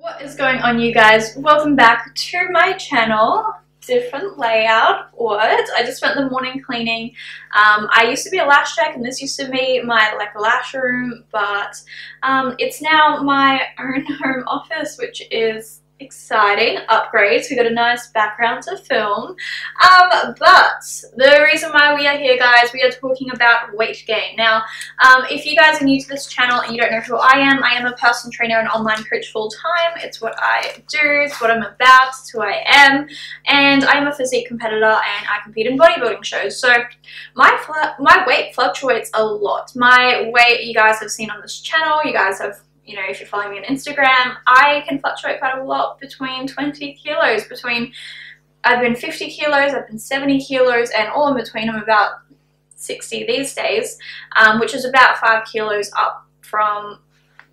What is going on, you guys? Welcome back to my channel. Different layout. What? I just spent the morning cleaning. I used to be a lash tech and this used to be my lash room, but it's now my own home office, which is exciting. Upgrades. We got a nice background to film. But the reason why we are here, guys, we are talking about weight gain. Now, if you guys are new to this channel and you don't know who I am a personal trainer and online coach full time. It's what I do, it's what I'm about, it's who I am, and I'm a physique competitor and I compete in bodybuilding shows. So my weight fluctuates a lot. My weight, you guys have seen on this channel, you guys have, you know, if you're following me on Instagram, I can fluctuate quite a lot between 20 kilos, I've been 50 kilos, I've been 70 kilos, and all in between I'm about 60 these days, which is about 5 kilos up from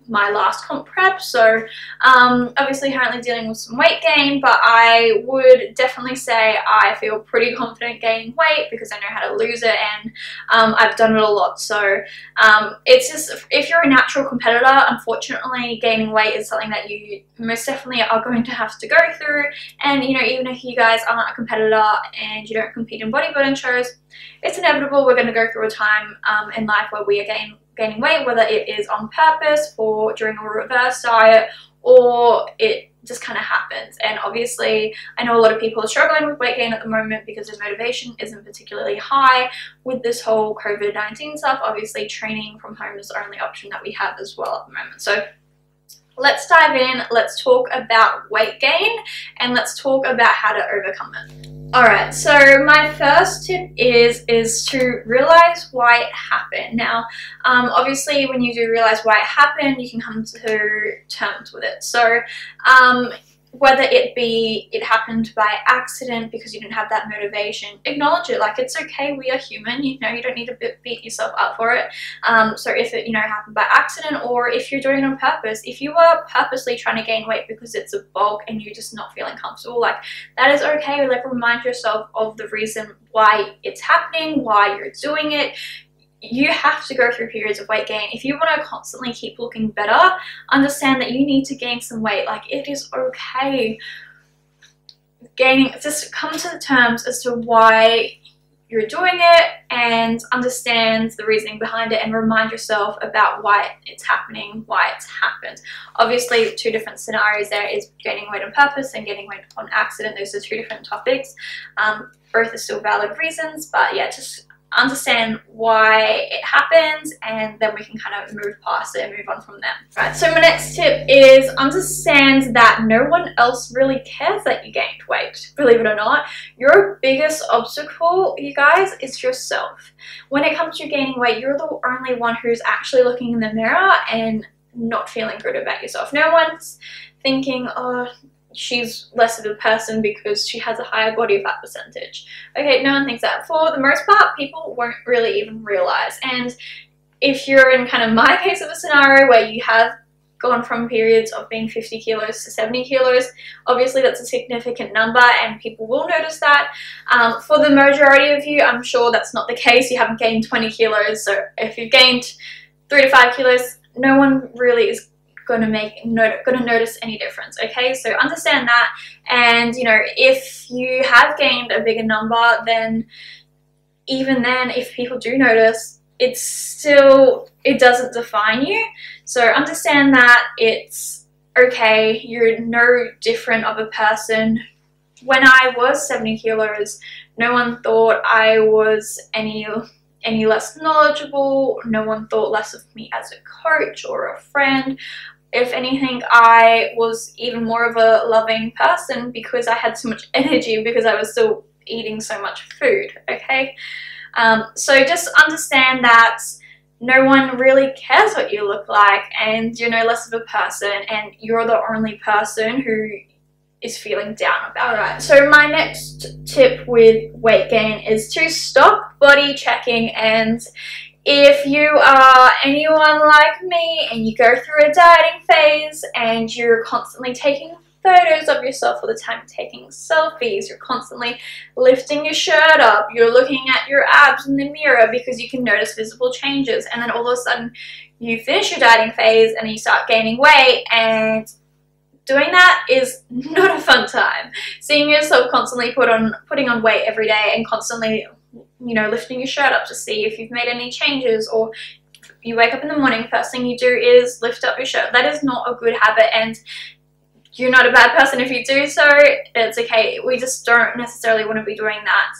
my last comp prep. So obviously currently dealing with some weight gain, but I would definitely say I feel pretty confident gaining weight because I know how to lose it, and I've done it a lot. So it's just, if you're a natural competitor, unfortunately gaining weight is something that you most definitely are going to have to go through. And you know, even if you guys aren't a competitor and you don't compete in bodybuilding shows, it's inevitable. We're going to go through a time in life where we are gaining weight, whether it is on purpose or during a reverse diet, or it just kind of happens. And obviously I know a lot of people are struggling with weight gain at the moment because their motivation isn't particularly high with this whole COVID-19 stuff. Obviously training from home is the only option that we have as well at the moment. So let's dive in, let's talk about weight gain, and let's talk about how to overcome it. Alright, so my first tip is to realize why it happened. Now, obviously when you do realize why it happened, you can come to terms with it. So, whether it be it happened by accident because you didn't have that motivation, acknowledge it. Like, it's okay, we are human, you know, you don't need to beat yourself up for it. So if it, you know, happened by accident, or if you're doing it on purpose, if you are purposely trying to gain weight because it's a bulk and you're just not feeling comfortable, like, that is okay. Like, remind yourself of the reason why it's happening, why you're doing it. You have to go through periods of weight gain. If you want to constantly keep looking better, understand that you need to gain some weight. Like, it is okay. Just come to the terms as to why you're doing it and understand the reasoning behind it, and remind yourself about why it's happening, why it's happened. Obviously, two different scenarios there is gaining weight on purpose and gaining weight on accident. Those are two different topics. Both are still valid reasons, but yeah, just understand why it happens, and then we can kind of move past it and move on from there. Right, so my next tip is understand that no one else really cares that you gained weight. Believe it or not, your biggest obstacle, you guys, is yourself. When it comes to gaining weight, you're the only one who's actually looking in the mirror and not feeling good about yourself. No one's thinking, oh, she's less of a person because she has a higher body fat percentage. Okay, no one thinks that. For the most part, people won't really even realize. And if you're in kind of my case of a scenario where you have gone from periods of being 50 kilos to 70 kilos, obviously that's a significant number and people will notice that. For the majority of you, I'm sure that's not the case. You haven't gained 20 kilos. So if you've gained 3 to 5 kilos, no one really is going to notice any difference. Okay, so understand that. And you know, if you have gained a bigger number, then even then, if people do notice, it doesn't define you. So understand that it's okay. You're no different of a person. When I was 70 kilos, no one thought I was any less knowledgeable. No one thought less of me as a coach or a friend. If anything, I was even more of a loving person because I had so much energy because I was still eating so much food, okay? So just understand that no one really cares what you look like, and you're no less of a person, and you're the only person who is feeling down about it. Alright, so my next tip with weight gain is to stop body checking. And if you are anyone like me and you go through a dieting phase and you're constantly taking photos of yourself all the time, taking selfies, you're constantly lifting your shirt up, you're looking at your abs in the mirror because you can notice visible changes, and then all of a sudden you finish your dieting phase and you start gaining weight and doing that is not a fun time. Seeing yourself constantly putting on weight every day and constantly, you know, lifting your shirt up to see if you've made any changes, or you wake up in the morning, first thing you do is lift up your shirt. That is not a good habit, and you're not a bad person if you do so. It's okay. We just don't necessarily want to be doing that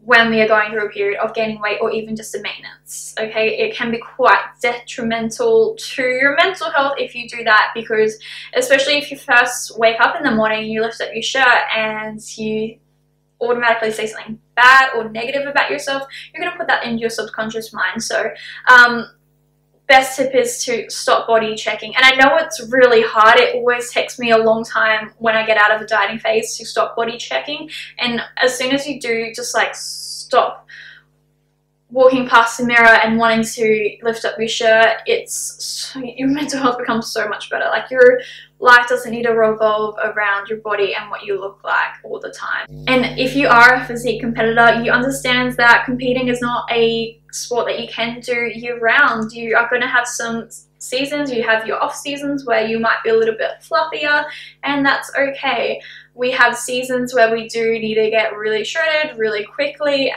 when we are going through a period of gaining weight or even just a maintenance, okay? It can be quite detrimental to your mental health if you do that, because especially if you first wake up in the morning and you lift up your shirt and you automatically say something bad or negative about yourself, you're going to put that into your subconscious mind. So best tip is to stop body checking. And I know it's really hard. It always takes me a long time when I get out of the dieting phase to stop body checking. And as soon as you do, just like stop walking past the mirror and wanting to lift up your shirt, your mental health becomes so much better. Like, your life doesn't need to revolve around your body and what you look like all the time. And if you are a physique competitor, you understand that competing is not a sport that you can do year round. You are going to have some seasons, you have your off seasons where you might be a little bit fluffier, and that's okay. We have seasons where we do need to get really shredded really quickly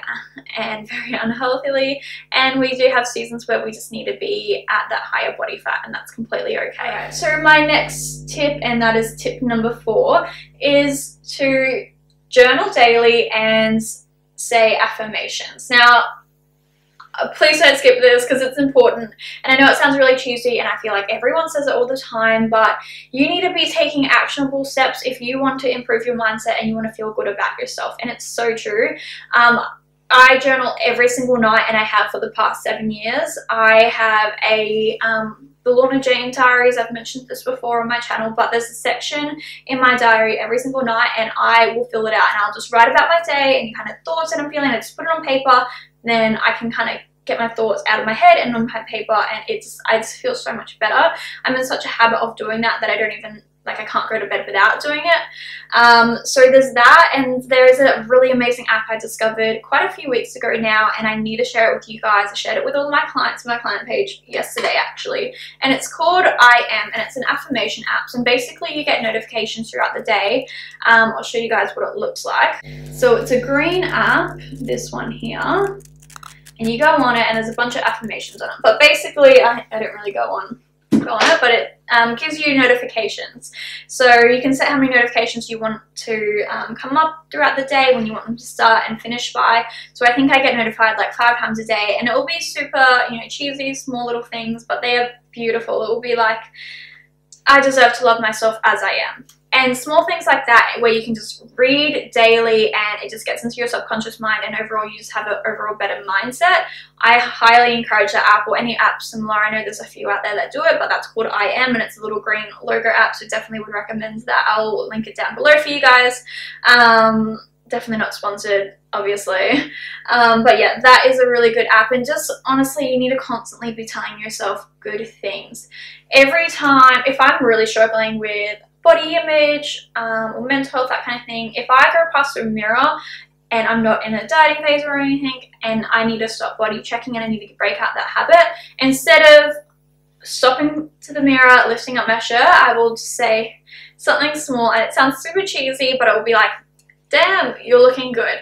and very unhealthily, and we do have seasons where we just need to be at that higher body fat, and that's completely okay. So my next tip, and that is tip number 4, is to journal daily and say affirmations. Now, please don't skip this because it's important, and I know it sounds really cheesy and I feel like everyone says it all the time, but you need to be taking actionable steps if you want to improve your mindset and you want to feel good about yourself. And it's so true. I journal every single night, and I have for the past 7 years. I have the Lorna Jane diaries. I've mentioned this before on my channel, but there's a section in my diary every single night, and I will fill it out, and I'll just write about my day and kind of thoughts that I'm feeling. I just put it on paper, then I can kind of get my thoughts out of my head and on my paper, and I just feel so much better. I'm in such a habit of doing that I don't even, like, I can't go to bed without doing it. So there's that, and there's a really amazing app I discovered quite a few weeks ago now, and I need to share it with you guys. I shared it with all my clients on my client page yesterday actually, and it's called I Am, and it's an affirmation app. And basically you get notifications throughout the day. I'll show you guys what it looks like. So it's a green app, this one here, and you go on it and there's a bunch of affirmations on it, but basically I don't really go on it, but it gives you notifications. So you can set how many notifications you want to come up throughout the day, when you want them to start and finish by. So I think I get notified like 5 times a day, and it will be super, you know, cheesy, small little things, but they are beautiful. It will be like, I deserve to love myself as I am. And small things like that, where you can just read daily and it just gets into your subconscious mind, and overall you just have an overall better mindset. I highly encourage that app, or any app similar. I know there's a few out there that do it, but that's called I Am, and it's a little green logo app, so definitely would recommend that. I'll link it down below for you guys. Definitely not sponsored, obviously. But yeah, that is a really good app, and just honestly, you need to constantly be telling yourself good things. Every time, if I'm really struggling with body image or mental health, that kind of thing, if I go past a mirror and I'm not in a dieting phase or anything, and I need to stop body checking and I need to break out that habit, instead of stopping to the mirror, lifting up my shirt, I will just say something small, and it sounds super cheesy, but it will be like, damn, you're looking good.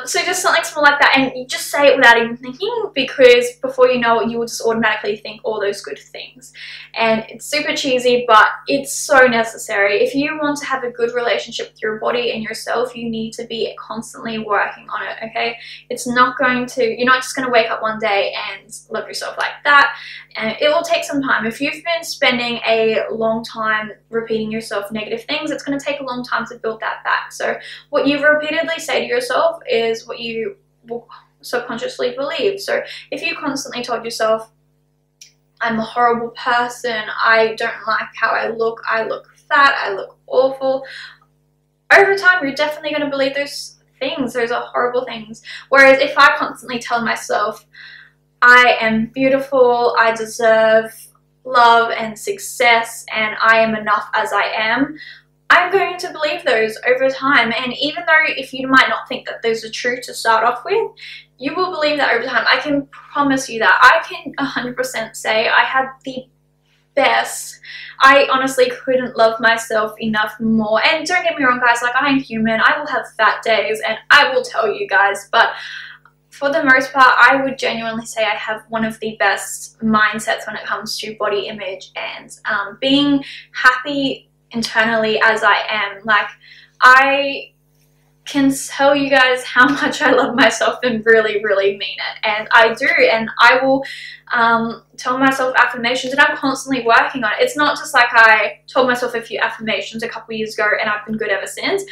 So just something small like that, and you just say it without even thinking, because before you know it, you will just automatically think all those good things. And it's super cheesy, but it's so necessary. If you want to have a good relationship with your body and yourself, you need to be constantly working on it, okay? It's not going to, you're not just going to wake up one day and love yourself like that. And it will take some time. If you've been spending a long time repeating yourself negative things, it's going to take a long time to build that back. So what you repeatedly say to yourself is what you will subconsciously believe. So if you constantly told yourself, I'm a horrible person, I don't like how I look fat, I look awful, over time you're definitely going to believe those things. Those are horrible things. Whereas if I constantly tell myself, I am beautiful, I deserve love and success, and I am enough as I am, I'm going to believe those over time. And even though if you might not think that those are true to start off with, you will believe that over time. I can promise you that. I can 100% say I had the best. I honestly couldn't love myself enough more. And don't get me wrong, guys, like, I'm human. I will have fat days, and I will tell you guys, but for the most part, I would genuinely say I have one of the best mindsets when it comes to body image and being happy internally as I am. Like, I can tell you guys how much I love myself and really, really mean it. And I do, and I will tell myself affirmations, and I'm constantly working on it. It's not just like I told myself a few affirmations a couple years ago and I've been good ever since.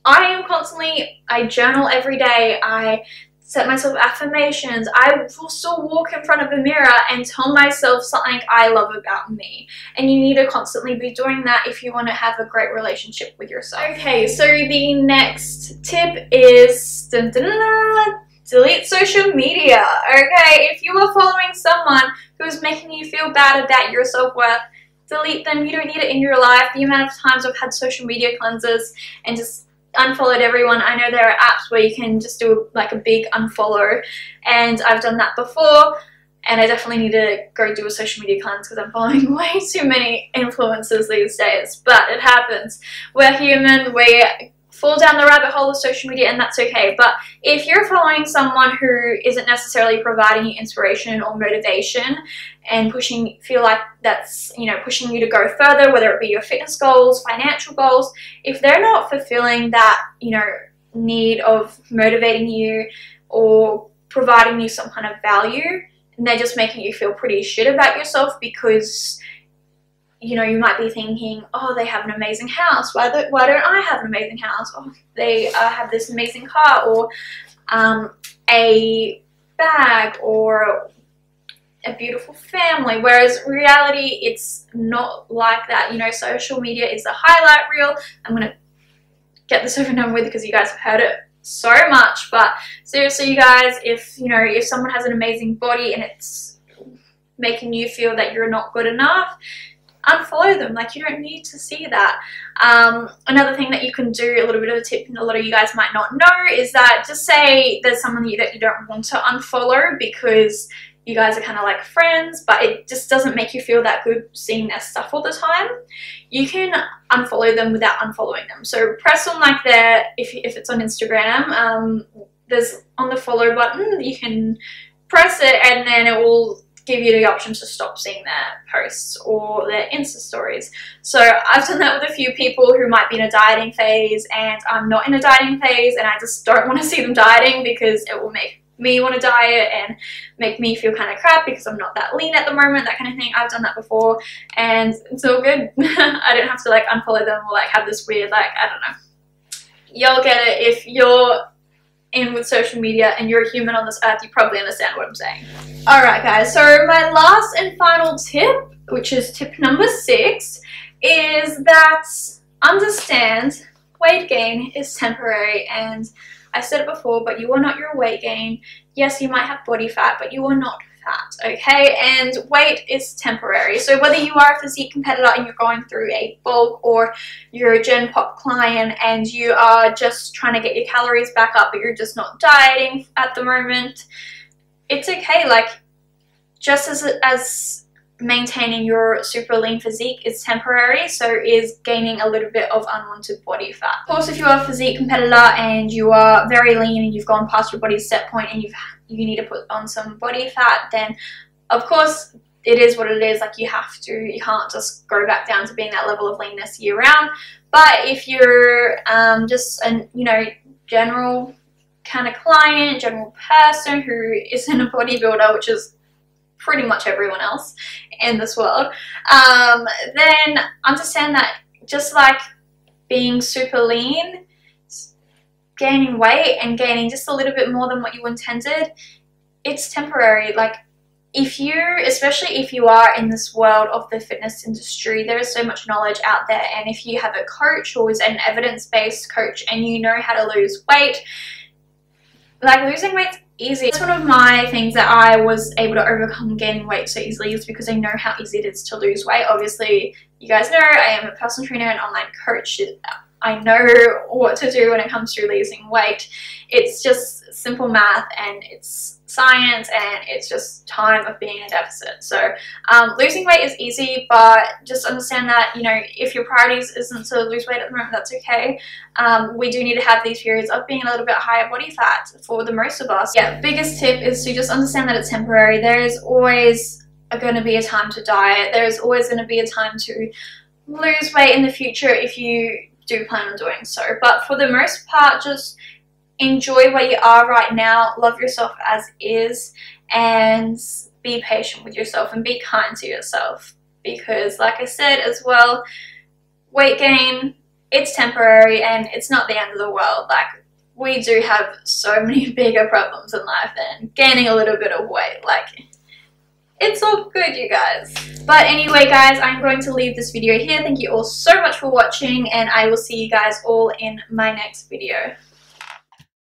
I journal every day. I set myself affirmations. I will still walk in front of a mirror and tell myself something I love about me. And you need to constantly be doing that if you want to have a great relationship with yourself. Okay, so the next tip is delete social media. Okay, if you are following someone who is making you feel bad about your self-worth, delete them. You don't need it in your life. The amount of times I've had social media cleanses and just unfollowed everyone. I know there are apps where you can just do like a big unfollow, and I've done that before, and I definitely need to go do a social media cleanse because I'm following way too many influencers these days. But it happens. We're human. We fall down the rabbit hole of social media, and that's okay. But if you're following someone who isn't necessarily providing you inspiration or motivation and feel like that's, you know, pushing you to go further, whether it be your fitness goals, financial goals, if they're not fulfilling that, you know, need of motivating you or providing you some kind of value, and they're just making you feel pretty shit about yourself because, you know, you might be thinking, oh, they have an amazing house. Why don't I have an amazing house? Oh, they have this amazing car, or a bag, or a beautiful family. Whereas reality, it's not like that. You know, social media is a highlight reel. I'm going to get this over and done with because you guys have heard it so much. But seriously, you guys, if someone has an amazing body and it's making you feel that you're not good enough, unfollow them. Like, you don't need to see that. Another thing that you can do, a little bit of a tip, and a lot of you guys might not know, is that just say there's someone that you don't want to unfollow because you guys are kind of like friends, but it just doesn't make you feel that good seeing their stuff all the time. You can unfollow them without unfollowing them. So press on like their, if it's on Instagram, there's on the follow button, you can press it and then it will give you the option to stop seeing their posts or their Insta stories. So I've done that with a few people who might be in a dieting phase, and I'm not in a dieting phase, and I just don't want to see them dieting because it will make me want to diet and make me feel kind of crap because I'm not that lean at the moment, that kind of thing. I've done that before and it's all good. I don't have to like unfollow them or like have this weird, like, I don't know. You'll get it. If you're in with social media and you're a human on this earth, you probably understand what I'm saying. Alright guys, so my last and final tip, which is tip number 6, is that understand weight gain is temporary. And I said it before, but you are not your weight gain. Yes, you might have body fat, but you are not fat, okay? And weight is temporary. So whether you are a physique competitor and you're going through a bulk, or you're a Gen Pop client and you are just trying to get your calories back up, but you're just not dieting at the moment, it's okay. Like, just as maintaining your super lean physique is temporary, so is gaining a little bit of unwanted body fat. Of course, if you are a physique competitor and you are very lean and you've gone past your body's set point and you need to put on some body fat, then of course it is what it is. Like, you can't just go back down to being that level of leanness year round. But if you're just a general kind of client, general person who isn't a bodybuilder, which is pretty much everyone else in this world, then understand that just like being super lean, gaining weight and gaining just a little bit more than what you intended, it's temporary. Like, especially if you are in this world of the fitness industry, there is so much knowledge out there, and if you have a coach who is an evidence-based coach and you know how to lose weight, like, losing weight's easy. It's one of my things that I was able to overcome gaining weight so easily, is because I know how easy it is to lose weight. Obviously, you guys know I am a personal trainer and online coach. I know what to do when it comes to losing weight. It's just simple math, and it's science, and it's just time of being in a deficit. So losing weight is easy, but just understand that, you know, if your priorities isn't to lose weight at the moment, that's okay. We do need to have these periods of being a little bit higher body fat for the most of us. Yeah, biggest tip is to just understand that it's temporary. There is always going to be a time to diet. There is always going to be a time to lose weight in the future if you do plan on doing so. But for the most part, just enjoy where you are right now, love yourself as is, and be patient with yourself and be kind to yourself, because like I said as well, weight gain, it's temporary and it's not the end of the world. Like, we do have so many bigger problems in life than gaining a little bit of weight. Like, it's all good, you guys. But anyway, guys, I'm going to leave this video here. Thank you all so much for watching, and I will see you guys all in my next video.